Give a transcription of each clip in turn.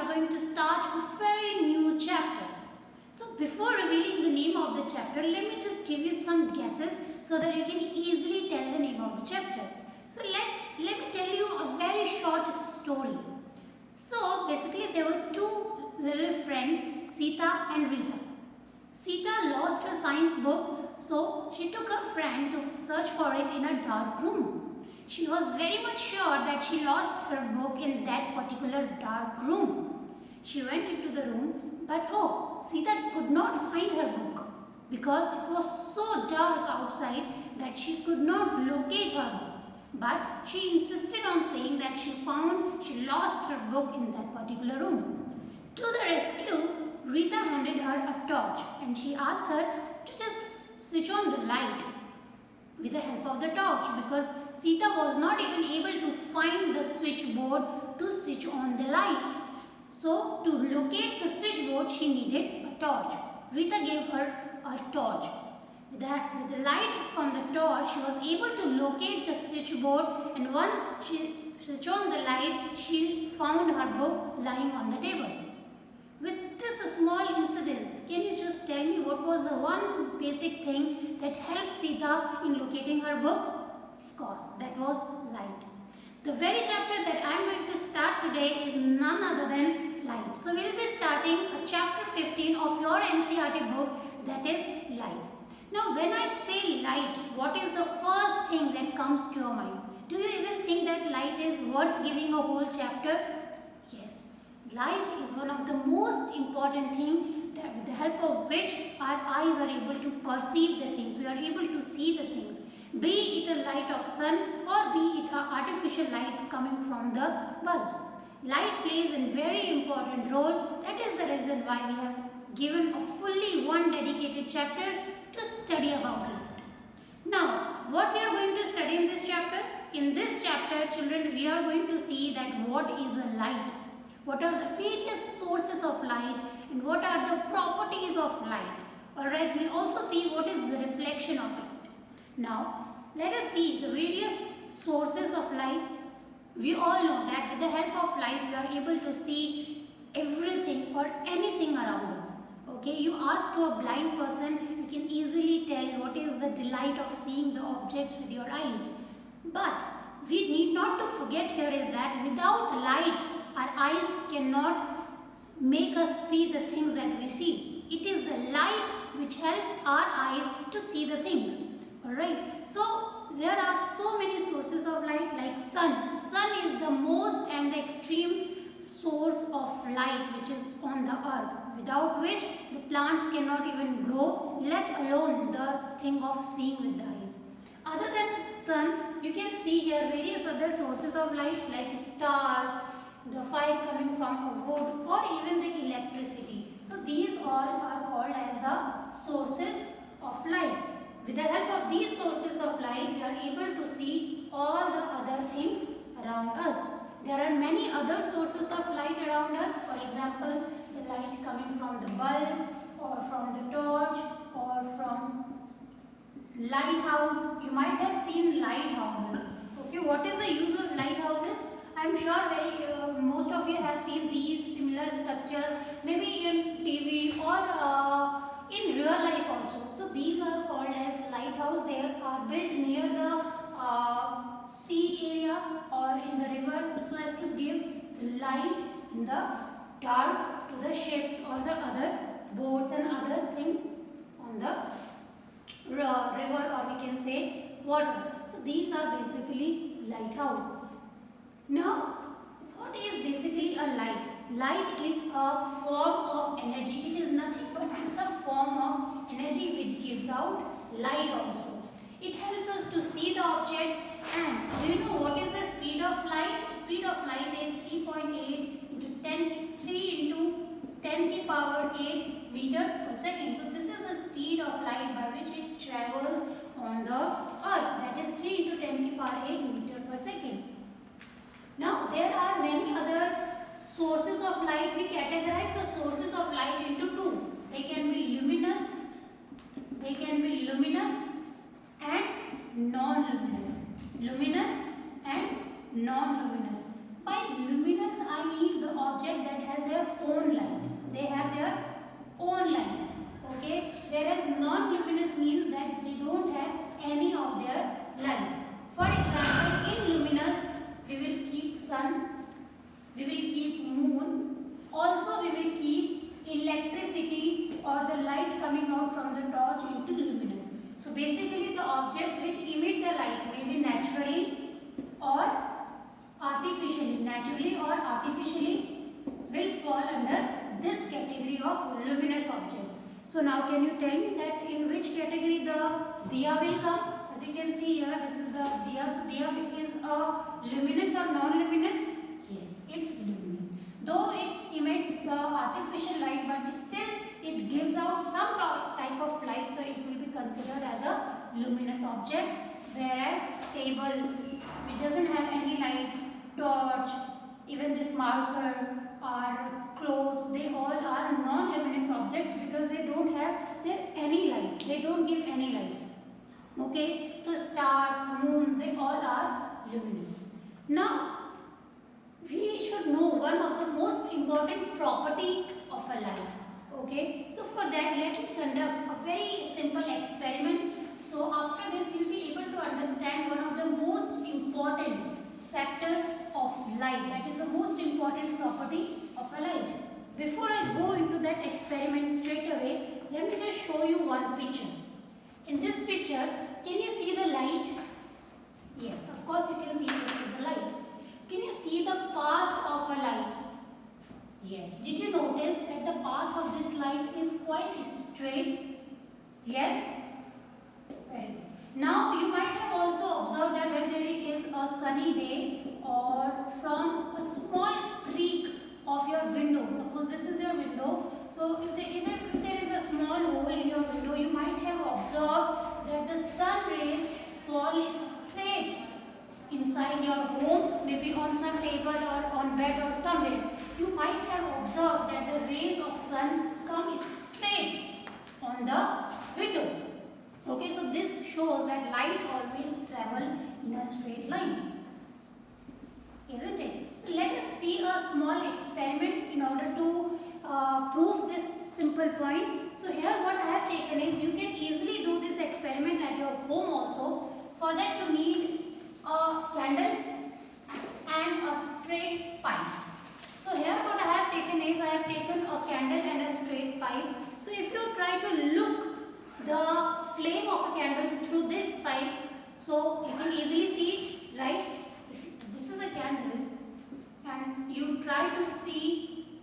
are going to start a very new chapter. So before revealing the name of the chapter, let me just give you some guesses so that you can easily tell the name of the chapter. So let me tell you a very short story. So basically there were two little friends, Sita and Rita. Sita lost her science book, so she took her friend to search for it in a dark room. She was very much sure that she lost her book in that particular dark room. She went into the room, but Sita could not find her book because it was so dark outside that she could not locate her book. But she insisted on saying that she lost her book in that particular room. To the rescue, Rita handed her a torch and she asked her to just switch on the light with the help of the torch because Sita was not even able to find the switchboard to switch on the light. So to locate the switchboard she needed a torch. Rita gave her a torch. With the light from the torch she was able to locate the switchboard, and once she switched on the light she found her book lying on the table. With this small incident, can you just tell me what was the one basic thing that helped Sita in locating her book? Of course, that was light. The very chapter that I am going to start today is none other than light. So we will be starting a chapter 15 of your NCERT book, that is light. Now when I say light, what is the first thing that comes to your mind? Do you even think that light is worth giving a whole chapter? Yes. Light is one of the most important things that with the help of which our eyes are able to perceive the things. We are able to see the things. Be it a light of sun or be it an artificial light coming from the bulbs. Light plays a very important role. That is the reason why we have given a fully one dedicated chapter to study about light. Now, what we are going to study in this chapter? In this chapter, children, we are going to see that what is a light. What are the various sources of light and what are the properties of light. Alright, we will also see what is the reflection of light. Now, let us see the various sources of light. We all know that with the help of light, we are able to see everything or anything around us. Okay, you ask to a blind person, you can easily tell what is the delight of seeing the objects with your eyes. But we need not to forget here is that without light, our eyes cannot make us see the things that we see. It is the light which helps our eyes to see the things. Alright, so there are so many sources of light like sun. Sun is the most and the extreme source of light which is on the earth, without which the plants cannot even grow, let alone the thing of seeing with the eyes. Other than sun, you can see here various other sources of light like stars, the fire coming from a wood or even the electricity. So these all are called as the sources of light. With the help of these sources of light, we are able to see all the other things around us. There are many other sources of light around us. For example, the light coming from the bulb or from the torch or from lighthouse. You might have seen lighthouses. Okay, what is the use of lighthouses? I am sure most of you have seen these similar structures, maybe in TV or in real life also. So these are called as lighthouse. They are built near the sea area or in the river so as to give light in the dark to the ships or the other boats and other thing on the river, or we can say water. So these are basically lighthouse. Now, what is basically a light? Light is a form of energy. It is nothing but it's a form of energy which gives out light also. It helps us to see the objects. And do you know what is the speed of light? The speed of light is 3.8 into 3 into 10 to the power 8 meter per second. So this is the speed of light by which it travels on the earth. That is 3 into 10 to the power 8 meter per second. Now there are many other sources of light. We categorize the sources of light into two. They can be luminous and non-luminous. Luminous and non-luminous. By luminous, I mean the object that has their own light. They have their own light. Okay. Whereas non-luminous means that they don't have any of their light. For example, in luminous, we will keep sun, we will keep moon. Also, we will keep electricity or the light coming out from the torch into luminous. So basically, the objects which emit the light may be naturally or artificially will fall under this category of luminous objects. So now can you tell me that in which category the diya will come? As you can see here, this is the diya. So diya is a luminous or non-luminous? Yes, it's luminous. Though it emits the artificial light, but still it gives out some type of light, so it will be considered as a luminous object. Whereas table, which doesn't have any light, torch, even this marker or clothes, they all are non-luminous objects because they don't have any light. They don't give any light. Okay, so stars, moons, they all are luminous. Now, we should know one of the most important property of a light. Okay, so for that, let me conduct a very simple experiment. So after this, you will be able to understand one of the most important factor of light. That is the most important property of a light. Before I go into that experiment straight away, let me just show you one picture. In this picture, can you see the light? Yes, of course you can see this is the light. Can you see the path of a light? Yes. Did you notice that the path of this light is quite straight? Yes? Very good. Now you might have also observed that when there is a sunny day or from a small creak of your window, suppose this is your window, so if there is a small hole in your window, you might have observed that the sun rays fall straight inside your home, maybe on some table or on bed or somewhere. You might have observed that the rays of sun come straight on the window. Okay, so this shows that light always travel in a straight line, isn't it? So let us see a small experiment in order to prove this simple point. So here what I have taken is, you can easily do this experiment at your home also. For that you need a candle and a straight pipe. So here what I have taken is, I have taken a candle and a straight pipe. So if you try to look the flame of a candle through this pipe, so you can easily see it, right? If this is a candle and you try to see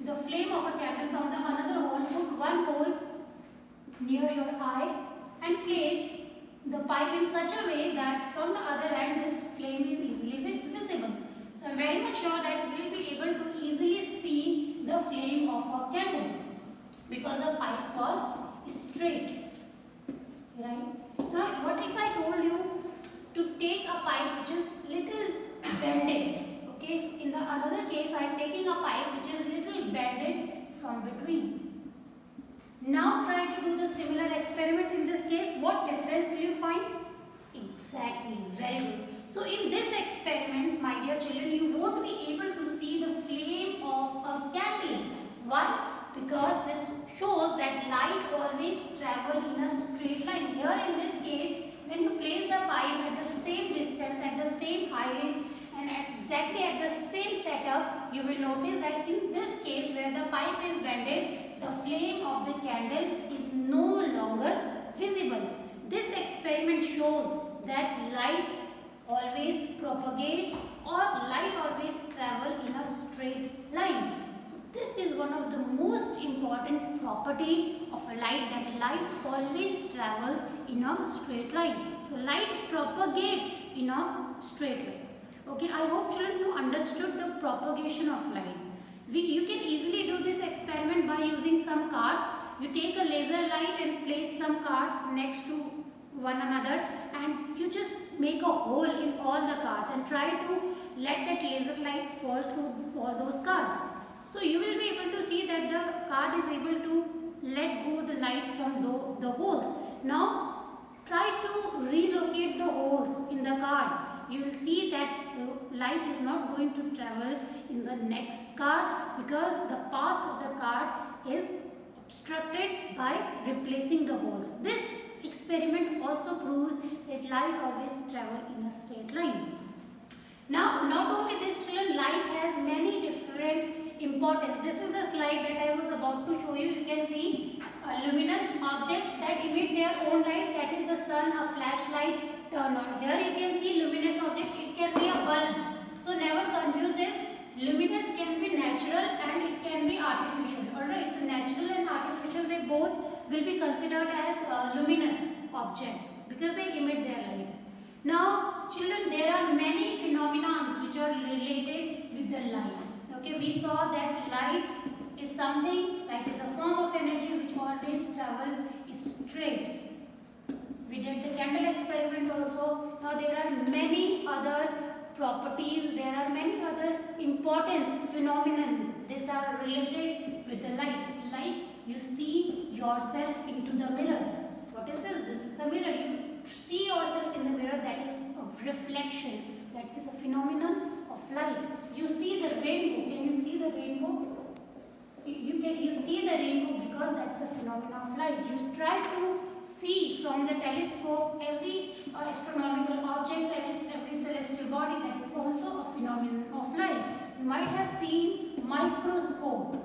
the flame of a candle from the another hole, put one hole near your eye and place the pipe in such a way that from the other end this flame is easily visible. So I am very much sure that we will be able to easily see the flame of a candle because the pipe was straight, right? Now what if I told you to take a pipe which is little bended? Okay, in the another case I am taking a pipe which is little bended from between. Now try to do the similar experiment in this case. What difference will you find? Exactly, very good. So in this experiment, my dear children, you won't be able to see the flame of a candle. Why? Because this shows that light always travel in a straight line. Here in this case, when you place the pipe at the same distance, at the same height and exactly at the same setup, you will notice that in this case where the pipe is bended, the flame of the candle is no longer visible. This experiment shows that light always propagate or light always travel in a straight line. So this is one of the most important property of a light, that light always travels in a straight line. So light propagates in a straight line. Okay, I hope children you understood the propagation of light. You can easily do this experiment by using some cards. You take a laser light and place some cards next to one another and you just make a hole in all the cards and try to let that laser light fall through all those cards. So you will be able to see that the card is able to let go the light from the holes. Now try to relocate the holes in the cards you will see that the light is not going to travel in the next card because the path of the card is obstructed by replacing the holes. This experiment also proves that light always travels in a straight line. Now, not only this, children, light has many different importance. This is the slide that I was about to show you. You can see luminous objects that emit their own light, that is the sun, a flashlight turn on. Here you can see luminous object, it can be a bulb. So never confuse this. Luminous can be natural and it can be artificial. Alright, so natural and artificial, they both will be considered as luminous objects because they emit their light. Now children, there are many phenomena which are related with the light. Okay, we saw that light is something, light is a form of energy which always travel straight. We did the candle experiment also. Now there are many other properties, there are many other importance phenomenon that are related with the light. Like you see yourself into the mirror. What is this? This is the mirror. You see yourself in the mirror, that is a reflection, that is a phenomenon of light. You see the rainbow. Can you see the rainbow? You see the rainbow because that's a phenomenon of light. You try to see from the telescope every astronomical object, every celestial body, that is also a phenomenon of light. You might have seen microscope.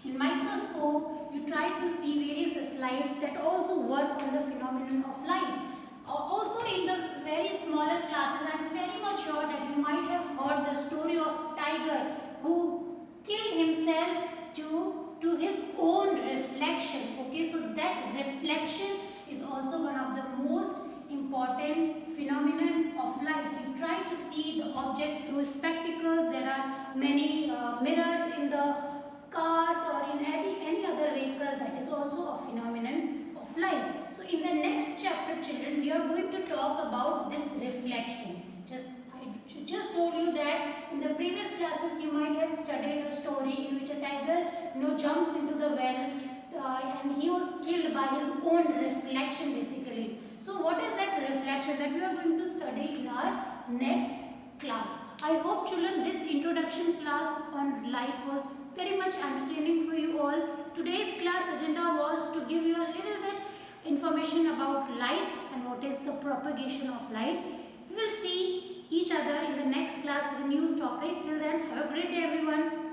In microscope, you try to see various slides that also work on the phenomenon of light. Also in the very smaller classes, I am very much sure that you might have heard the story of tiger who killed himself to his own reflection. Okay, so that reflection is also one of the most important phenomenon of light. You try to see the objects through spectacles. There are many mirrors in the cars or in any other vehicle, that is also a phenomenon of light. So in the next chapter, children, we are going to talk about this reflection. I just told you that in the previous classes you might have studied a story in which a tiger jumps into the well and he was killed by his own reflection basically. So what is that reflection that we are going to study in our next class? I hope children this introduction class on light was very much entertaining for you all. Today's class agenda was to give you a little bit information about light and what is the propagation of light. We will see each other in the next class with a new topic. Till then, have a great day everyone.